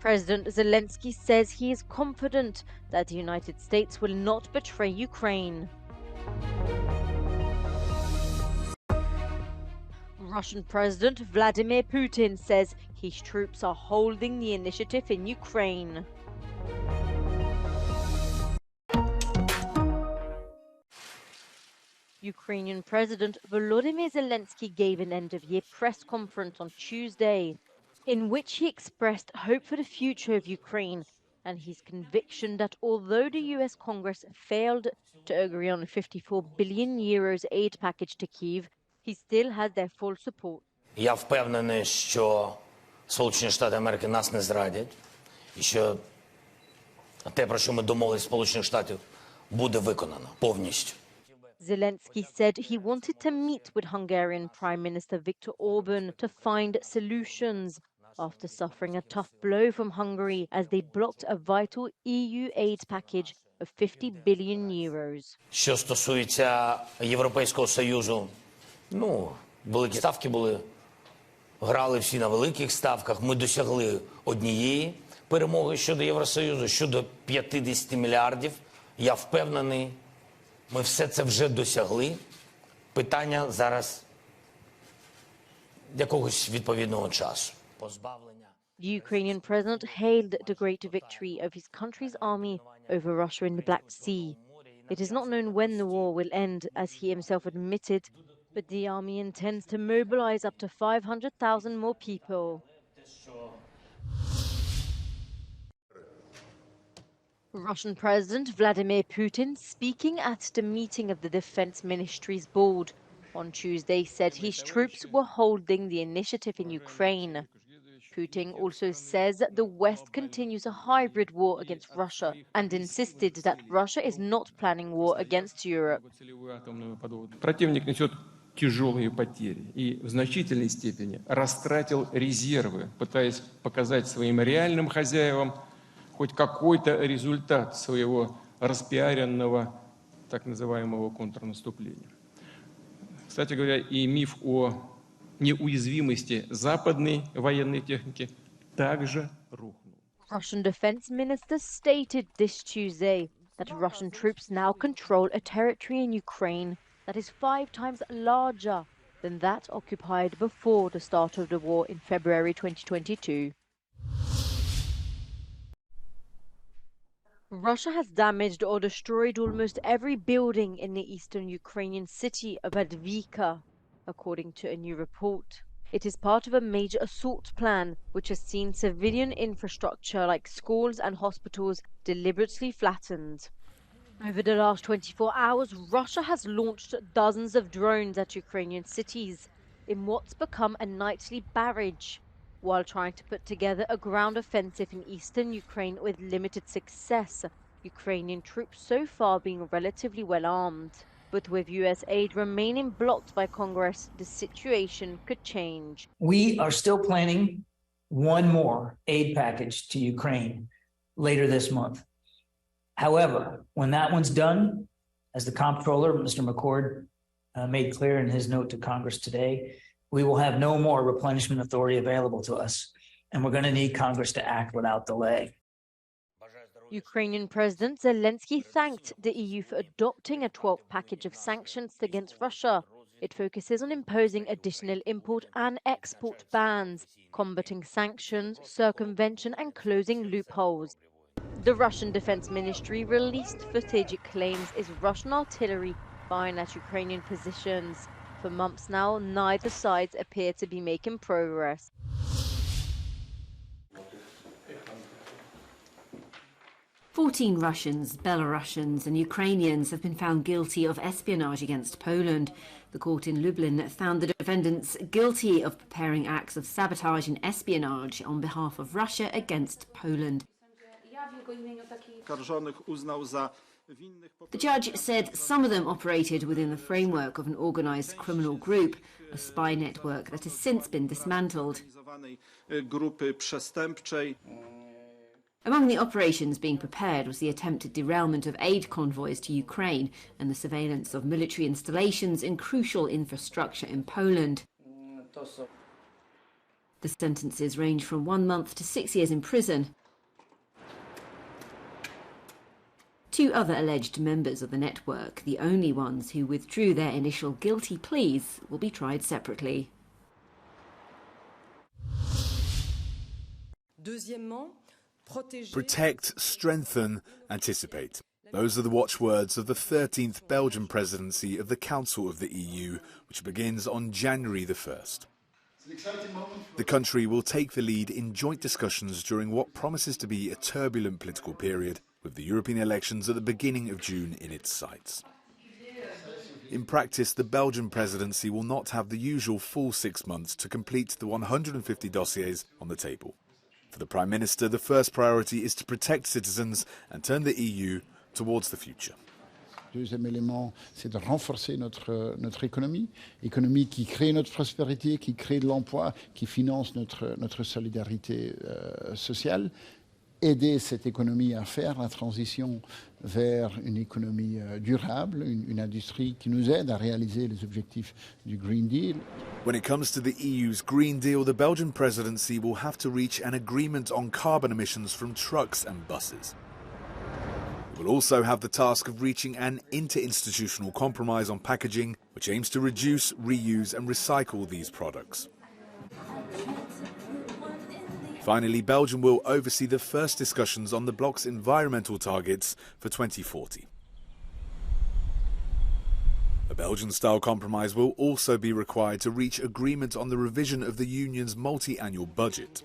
President Zelenskyy says he is confident that the United States will not betray Ukraine. Russian President Vladimir Putin says his troops are holding the initiative in Ukraine. Ukrainian President Volodymyr Zelenskyy gave an end-of-year press conference on Tuesday, in which he expressed hope for the future of Ukraine and his conviction that although the US Congress failed to agree on a 54 billion euros aid package to Kyiv, he still has their full support. Я впевнений, що Сполучені Штати Америки нас не зрадять, і що те, про що ми домовились з Сполучених Штатів, буде виконано повністю. Zelenskyy said he wanted to meet with Hungarian Prime Minister Viktor Orban to find solutions after suffering a tough blow from Hungary as they blocked a vital EU aid package of 50 billion euros. Що стосується Європейського Союзу, великі ставки були, грали всі на великих ставках. Ми досягли однієї перемоги щодо Євросоюзу, щодо 50 мільярдів. Я впевнений, ми все це вже досягли. Питання зараз якогось відповідного часу. Позбавлення. The Ukrainian president hailed the great victory of his country's army over Russia in the Black Sea. It is not known when the war will end, as he himself admitted, but the army intends to mobilize up to 500,000 more people. Russian President Vladimir Putin, speaking at the meeting of the Defense Ministry's board on Tuesday, said his troops were holding the initiative in Ukraine. Putin also says that the West continues a hybrid war against Russia and insisted that Russia is not planning war against Europe. Противник несет тяжелые потери и в значительной степени растратил резервы, пытаясь показать своим реальным хозяевам хоть какой-то результат своего распиаренного так называемого контрнаступления. Кстати говоря, и миф о неуязвимости западной военной техники также рухнул. Russian defense minister stated this Tuesday that Russian troops now control a territory in Ukraine that is 5 times larger than that occupied before the start of the war in February 2022. Russia has damaged or destroyed almost every building in the eastern Ukrainian city of Advika, according to a new report. It is part of a major assault plan which has seen civilian infrastructure like schools and hospitals deliberately flattened. Over the last 24 hours, Russia has launched dozens of drones at Ukrainian cities in what's become a nightly barrage, while trying to put together a ground offensive in eastern Ukraine with limited success, Ukrainian troops so far being relatively well armed. But with US aid remaining blocked by Congress, the situation could change. We are still planning one more aid package to Ukraine later this month. However, when that one's done, as the comptroller, Mr. McCord, made clear in his note to Congress today, we will have no more replenishment authority available to us, and we're going to need Congress to act without delay. Ukrainian President Zelenskyy thanked the EU for adopting a 12th package of sanctions against Russia. It focuses on imposing additional import and export bans, combating sanctions, circumvention, and closing loopholes. The Russian Defense Ministry released footage it claims is Russian artillery firing at Ukrainian positions. For months now, neither sides appear to be making progress. "14 Russians, Belarusians and Ukrainians have been found guilty of espionage against Poland. The court in Lublin found the defendants guilty of preparing acts of sabotage and espionage on behalf of Russia against Poland. The judge said some of them operated within the framework of an organised criminal group, a spy network that has since been dismantled. Among the operations being prepared was the attempted derailment of aid convoys to Ukraine and the surveillance of military installations in crucial infrastructure in Poland. The sentences range from 1 month to 6 years in prison. 2 other alleged members of the network, the only ones who withdrew their initial guilty pleas, will be tried separately. Protect, strengthen, anticipate. Those are the watchwords of the 13th Belgian presidency of the Council of the EU, which begins on January the 1st. The country will take the lead in joint discussions during what promises to be a turbulent political period, with the European elections at the beginning of June in its sights. In practice, the Belgian presidency will not have the usual full 6 months to complete the 150 dossiers on the table. For the Prime Minister, the first priority is to protect citizens and turn the EU towards the future. Deuxième élément, c'est de renforcer notre économie qui crée notre prospérité, qui crée de l'emploi, qui finance notre solidarité sociale. Aider cette économie à faire la transition vers une économie durable, une industrie qui nous aide à réaliser les objectifs du Green Deal. When it comes to the EU's Green Deal, the Belgian presidency will have to reach an agreement on carbon emissions from trucks and buses. It will also have the task of reaching an interinstitutional compromise on packaging, which aims to reduce, reuse and recycle these products. Finally, Belgium will oversee the first discussions on the bloc's environmental targets for 2040. A Belgian-style compromise will also be required to reach agreement on the revision of the Union's multi-annual budget.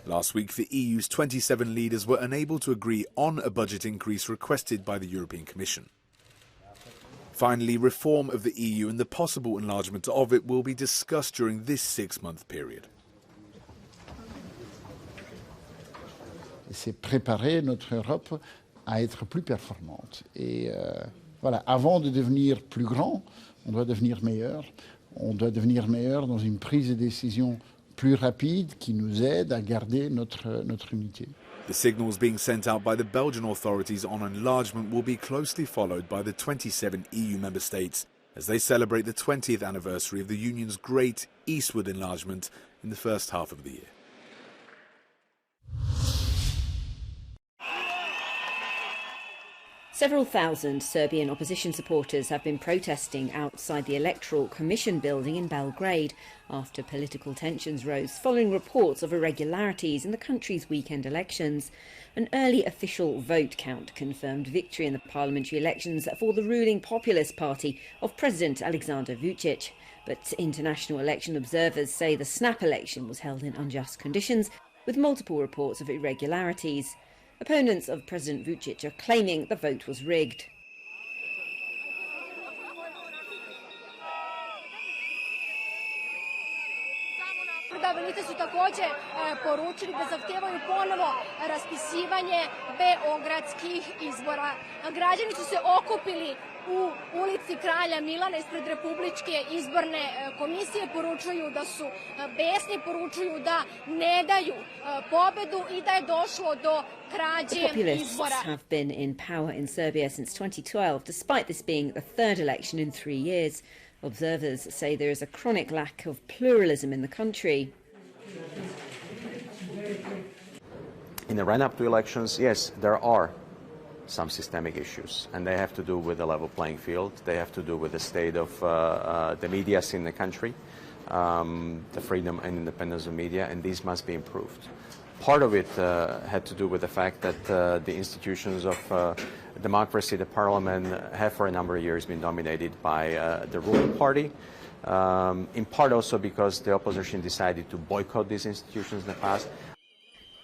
Last week, the EU's 27 leaders were unable to agree on a budget increase requested by the European Commission. Finally, reform of the EU and the possible enlargement of it will be discussed during this 6-month period. C'est préparer notre Europe à être plus performante. Et voilà, avant de devenir plus grand, on doit devenir meilleur. On doit devenir meilleur dans une prise de décision plus rapide qui nous aide à garder notre unité. The signals being sent out by the Belgian authorities on enlargement will be closely followed by the 27 EU member states as they celebrate the 20th anniversary of the Union's great eastward enlargement in the first half of the year. Several thousand Serbian opposition supporters have been protesting outside the Electoral Commission building in Belgrade after political tensions rose following reports of irregularities in the country's weekend elections. An early official vote count confirmed victory in the parliamentary elections for the ruling Populist Party of President Aleksandar Vučić. But international election observers say the snap election was held in unjust conditions, with multiple reports of irregularities. Opponents of President Vučić are claiming the vote was rigged. Predstavnici su također poručili da zahtijevaju ponovo raspisivanje beogradskih izbora. Građani su se okupili u ulici Kralja Milana ispred Republičke izborne komisije, poručuju da su besni, poručuju da ne daju pobedu i da je došlo do krađe izbora. The populists have been in power in Serbia since 2012, despite this being the third election in 3 years. Observers say there is a chronic lack of pluralism in the country. In the run-up to elections, yes, there are some systemic issues, and they have to do with the level playing field. They have to do with the state of the media in the country, the freedom and independence of media, and these must be improved. Part of it had to do with the fact that the institutions of democracy, the parliament, have for a number of years been dominated by the ruling party, in part also because the opposition decided to boycott these institutions in the past.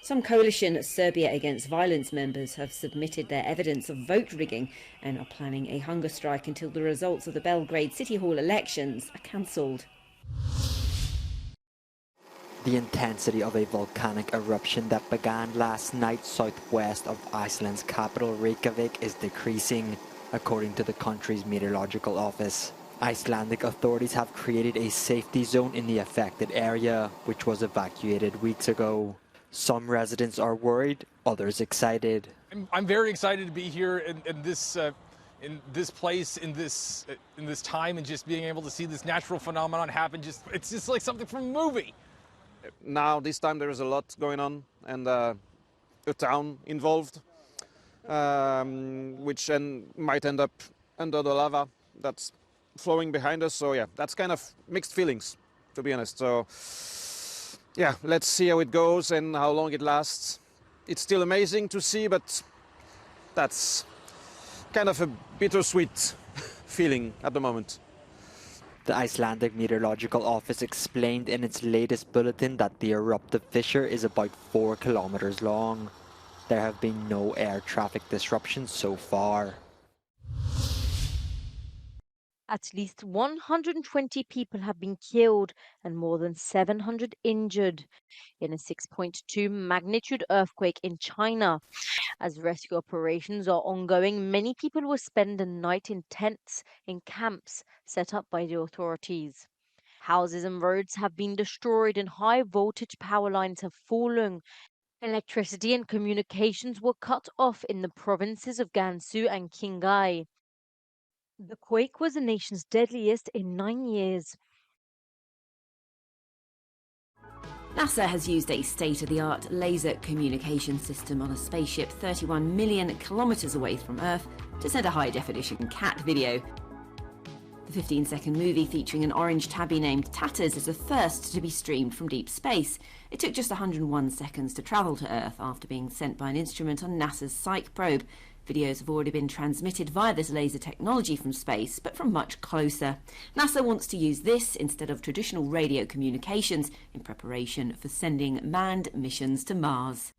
Some coalition Serbia Against Violence members have submitted their evidence of vote rigging and are planning a hunger strike until the results of the Belgrade City Hall elections are cancelled. The intensity of a volcanic eruption that began last night southwest of Iceland's capital Reykjavik is decreasing, according to the country's meteorological office. Icelandic authorities have created a safety zone in the affected area, which was evacuated weeks ago. Some residents are worried, others excited. I'm very excited to be here in this place, in this time, and just being able to see this natural phenomenon happen. It's just like something from a movie. Now, this time there is a lot going on and a town involved, which might end up under the lava that's flowing behind us. So yeah, that's kind of mixed feelings, to be honest. So yeah, let's see how it goes and how long it lasts. It's still amazing to see, but that's kind of a bittersweet feeling at the moment. The Icelandic Meteorological Office explained in its latest bulletin that the eruptive fissure is about 4 kilometers long. There have been no air traffic disruptions so far. At least 120 people have been killed and more than 700 injured in a 6.2 magnitude earthquake in China. As rescue operations are ongoing, many people will spend the night in tents in camps set up by the authorities. Houses and roads have been destroyed and high voltage power lines have fallen. Electricity and communications were cut off in the provinces of Gansu and Qinghai. The quake was the nation's deadliest in 9 years. NASA has used a state-of-the-art laser communication system on a spaceship 31 million kilometers away from Earth to send a high-definition cat video. The 15-second movie featuring an orange tabby named Tatters is the first to be streamed from deep space. It took just 101 seconds to travel to Earth after being sent by an instrument on NASA's Psyche probe. Videos have already been transmitted via this laser technology from space, but from much closer. NASA wants to use this instead of traditional radio communications in preparation for sending manned missions to Mars.